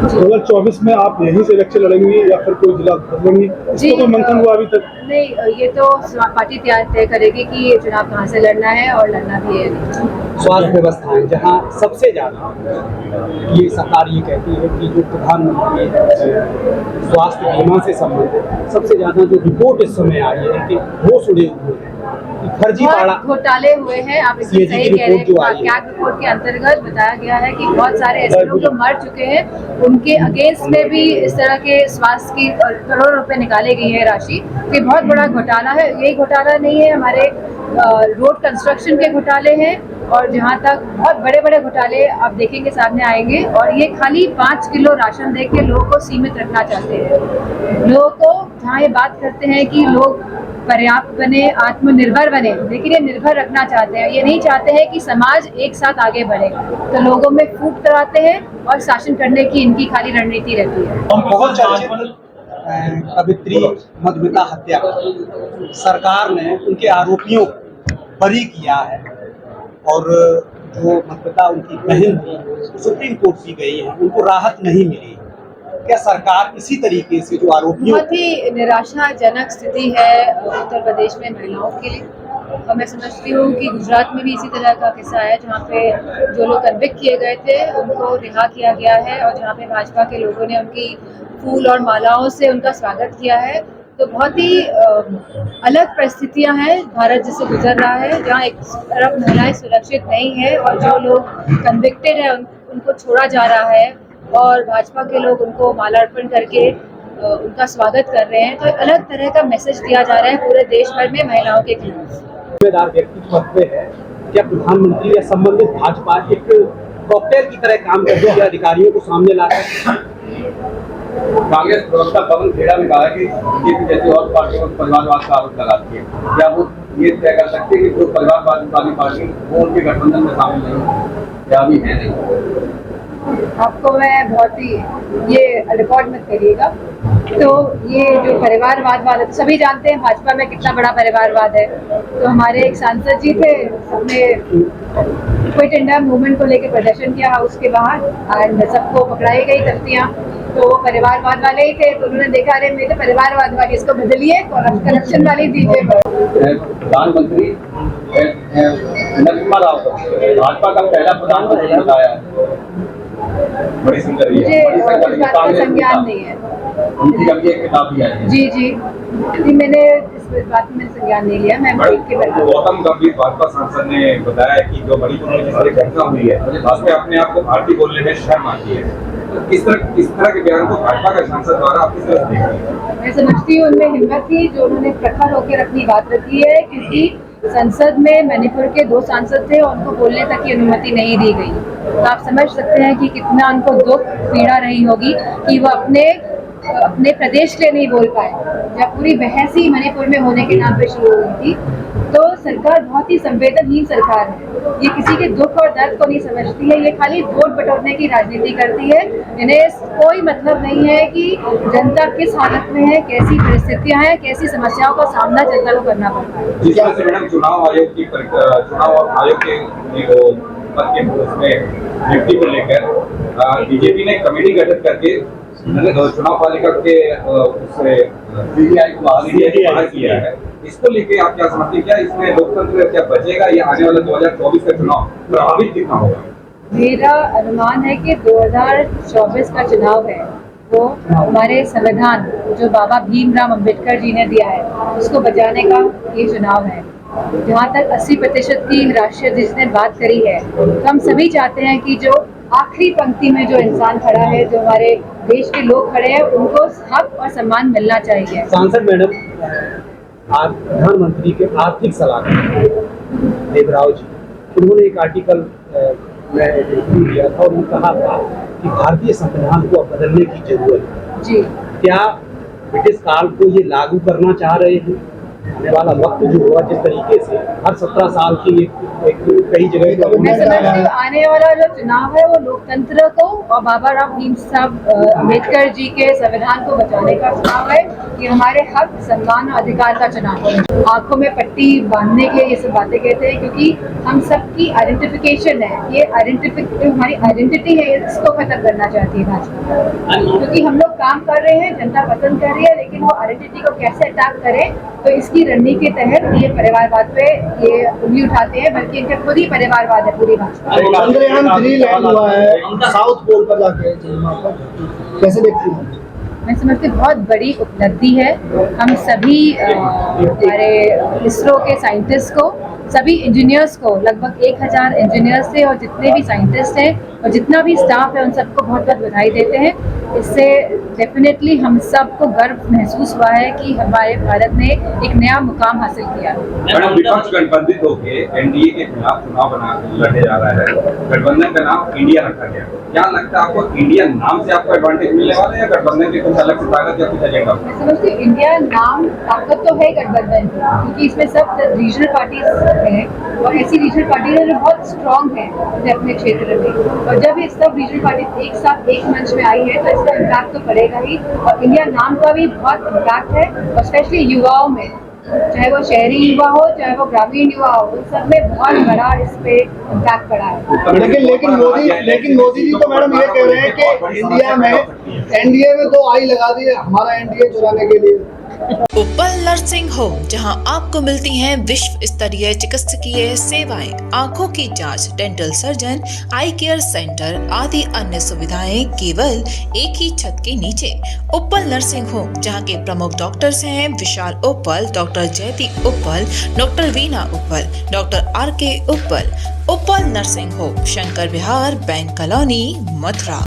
2024 में आप यहीं से इलेक्शन लड़ेंगी या फिर कोई जिला बदलेंगी, इसको कोई मंथन हुआ अभी तक? नहीं, ये तो पार्टी तय करेगी कि ये चुनाव कहाँ से लड़ना है और लड़ना भी है। स्वास्थ्य व्यवस्थाएं जहां सबसे ज़्यादा ये सरकार ये कहती है कि जो प्रधानमंत्री स्वास्थ्य बीमा से संबंधित सबसे ज़्यादा जो रिपोर्ट इस समय आई है कि वो सुने हुए हैं कि फर्जीवाड़ा घोटाले हुए हैं। आप इसमें सही कह रहे हैं। कैग रिपोर्ट के अंतर्गत बताया गया है कि बहुत सारे ऐसे लोग जो मर चुके हैं उनके अगेंस्ट में भी इस तरह के स्वास्थ्य की करोड़ों रुपए निकाले गई है राशि। ये बहुत बड़ा घोटाला है। यही घोटाला नहीं है, हमारे रोड कंस्ट्रक्शन के घोटाले हैं और जहाँ तक बहुत बड़े बड़े घोटाले आप देखेंगे सामने आएंगे। और ये खाली 5 किलो राशन दे के लोगों को सीमित रखना चाहते हैं। लोगों को जहाँ ये बात करते हैं कि लोग पर्याप्त बने, आत्मनिर्भर बने, लेकिन ये निर्भर रखना चाहते हैं। ये नहीं चाहते हैं कि समाज एक साथ आगे बढ़े, तो लोगों में फूट कराते हैं और शासन करने की इनकी खाली रणनीति रहती है। बहुत चर्चित कवित्री मधुमिता हत्या सरकार ने उनके आरोपियों को बरी किया है और जो मधुमिता उनकी बहन थी सुप्रीम कोर्ट भी गई है, उनको राहत नहीं मिली। क्या सरकार इसी तरीके से जो आरोपियों बहुत ही निराशाजनक स्थिति है उत्तर प्रदेश में महिलाओं के लिए। और मैं समझती हूँ कि गुजरात में भी इसी तरह का किस्सा है जहाँ पे जो लोग कन्विक्ट किए गए थे उनको रिहा किया गया है और जहाँ पे भाजपा के लोगों ने उनकी फूल और मालाओं से उनका स्वागत किया है। तो बहुत ही अलग परिस्थितियां हैं भारत जिससे गुजर रहा है, जहाँ एक तरफ महिलाएं सुरक्षित नहीं है और जो लोग कन्विक्टेड है उनको छोड़ा जा रहा है और भाजपा के लोग उनको मालार्पण करके उनका स्वागत कर रहे हैं। तो अलग तरह का मैसेज दिया जा रहा है पूरे देश भर में महिलाओं के खिलाफ। जिम्मेदार व्यक्ति पद पे है, क्या प्रधानमंत्री या संबंधित भाजपा एक कॉकटेल की तरह काम करते हुए अधिकारियों को सामने ला रहे हैं? कांग्रेस प्रवक्ता पवन खेड़ा ने कहा कि बीजेपी जैसी और पार्टियों पर परिवारवाद का आरोप लगाती है। क्या वो ये तय कर सकते हैं कि जो परिवारवाद वाली पार्टी वो उनके गठबंधन में शामिल नहीं या अभी है नहीं? आपको मैं बहुत ही ये रिकॉर्ड मत करिएगा। तो ये जो परिवारवाद वाले सभी जानते हैं भाजपा में कितना बड़ा परिवारवाद है। तो हमारे एक सांसद जी थे, सबने क्विट इंडिया मूवमेंट को लेकर प्रदर्शन किया हाउस के बाहर और सबको पकड़ाई गई तख्तियाँ। तो वो परिवारवाद वाले ही थे, तो उन्होंने देखा अरे मेरे परिवारवाद वाली, इसको बदलिए करप्शन वाली दीजिए। प्रधानमंत्री नरसिम्हा राव भाजपा का पहला प्रधानमंत्री बताया है। बड़ी सुंदर मुझे इस बात का संज्ञान नहीं है। उनकी अभी एक किताब भी आई है। जी मैंने इस बात में संज्ञान नहीं लिया। मैं गौतम गंभीर भाजपा सांसद ने बताया कि जो मणिपुर में जिस तरह घटना हुई है भाजपा अपने आप को भारतीय बोलने में शर्म आती है। इस तरह के बयान को भाजपा का सांसद द्वारा आप किस तरह से देख रहे हैं? मैं समझती हूँ उनमें हिम्मत थी जो उन्होंने प्रखर होकर अपनी बात रखी है, क्योंकि संसद में मणिपुर के 2 सांसद थे और उनको बोलने तक की अनुमति नहीं दी गई। तो आप समझ सकते हैं कि कितना उनको दुख पीड़ा रही होगी कि वो अपने प्रदेश के लिए नहीं बोल पाए, जब पूरी बहस ही मणिपुर में होने के नाम पे शुरू हुई थी। तो सरकार बहुत ही संवेदनहीन सरकार है। ये किसी के दुख और दर्द को नहीं समझती है, ये खाली वोट बटोरने की राजनीति करती है। इन्हें कोई मतलब नहीं है कि जनता किस हालत में है, कैसी परिस्थितियां हैं, कैसी समस्याओं का सामना जनता को करना पड़ता है। जिस तरह से मैडम चुनाव आयोग के नियुक्ति को लेकर बीजेपी ने कमेटी गठित करके चुनाव पालिका के सीबीआई को बाहर किया है। इसको लेके आप क्या समझते हैं? क्या इसमें लोकतंत्र क्या बचेगा या आने वाला 2024 का चुनाव प्रभावित कितना होगा? मेरा अनुमान है कि 2024 का चुनाव है वो हमारे संविधान जो बाबा भीमराव अंबेडकर जी ने दिया है उसको बचाने का ये चुनाव है। जहाँ तक 80% की राष्ट्रीय जिसने बात करी है, तो हम सभी चाहते हैं कि जो आखिरी पंक्ति में जो इंसान खड़ा है, जो हमारे देश के लोग खड़े हैं, उनको हक और सम्मान मिलना चाहिए। सांसद मैडम, आज प्रधानमंत्री के आर्थिक सलाहकार देवराव जी, उन्होंने एक आर्टिकल में इंटरव्यू दिया था और उन्होंने कहा था कि भारतीय संविधान को अब बदलने की जरूरत है। जी, क्या ब्रिटिश काल को ये लागू करना चाह रहे हैं? आने वाला वक्त जो हुआ जिस तरीके से हर 17 साल की एक कई जगह मैं समझती हूँ आने वाला जो चुनाव है वो लोकतंत्र को और बाबा राव भीमराव अम्बेडकर जी के संविधान को बचाने का चुनाव है। ये हमारे हक, सम्मान और अधिकार का चुनाव है। आंखों में पट्टी बांधने के ये सब बातें कहते हैं, क्योंकि हम सबकी आइडेंटिफिकेशन है, ये जो हमारी आइडेंटिटी है इसको खत्म करना चाहती है भाजपा, क्योंकि हम लोग काम कर रहे हैं, जनता पसंद कर रही है, लेकिन वो आइडेंटिटी को कैसे अटैक करें, तो इसकी रणनीति के तहत ये परिवारवाद पे ये उंगली उठाते हैं, बल्कि इनके खुद ही परिवारवाद है पूरी भाजपा। चंद्रयान 3 लैंड हुआ है साउथ पोल पर जाके, कैसे देखती हैं? मैं समझती हूँ बहुत बड़ी उपलब्धि है। हम सभी हमारे इसरो के साइंटिस्ट को, सभी इंजीनियर्स को, लगभग 1000 इंजीनियर्स थे और जितने भी साइंटिस्ट हैं और जितना भी स्टाफ है उन सबको बहुत बहुत बधाई देते हैं। इससे डेफिनेटली हम सबको गर्व महसूस हुआ है कि हमारे भारत ने एक नया मुकाम हासिल किया। मैडम, विपक्ष गठबंधित होकर एनडीए के खिलाफ चुनाव लड़े जा रहा है, गठबंधन का नाम इंडिया रखा गया, क्या लगता है आपको इंडिया नाम से आपको एडवांटेज मिलने वाला है या गठबंधन की कुछ अलग से ताकत या कुछ एजेंडा? मैं समझती हूँ इंडिया नाम ताकत तो है गठबंधन की, क्योंकि इसमें सब रीजनल पार्टीज हैं और ऐसी रीजनल पार्टीज जो बहुत स्ट्रॉन्ग है अपने क्षेत्र में, और जब ये सब रीजनल पार्टी एक साथ एक मंच में आई है तो इसका इम्पैक्ट तो पड़ेगा ही, और इंडिया नाम का भी बहुत इम्पैक्ट है, और स्पेशली युवाओं में, चाहे वो शहरी युवा हो चाहे वो ग्रामीण युवा हो, उन सब में बहुत बड़ा इस पे इम्पैक्ट पड़ा है। लेकिन मोदी जी तो मैडम ये कह रहे हैं कि इंडिया में एनडीए में 2 आई लगा दी है हमारा एनडीए चुराने के लिए। उपल नर्सिंग होम, जहां आपको मिलती हैं विश्व स्तरीय चिकित्सकीय सेवाएं, आंखों की जांच, डेंटल सर्जन, आई केयर सेंटर आदि अन्य सुविधाएं केवल एक ही छत के नीचे। उपल नर्सिंग होम, जहां के प्रमुख डॉक्टर्स हैं विशाल उप्पल, डॉक्टर जयति उप्पल, डॉक्टर वीना उप्पल, डॉक्टर RK उप्पल। उपल नर्सिंग होम, शंकर विहार, बैंक कॉलोनी, मथुरा।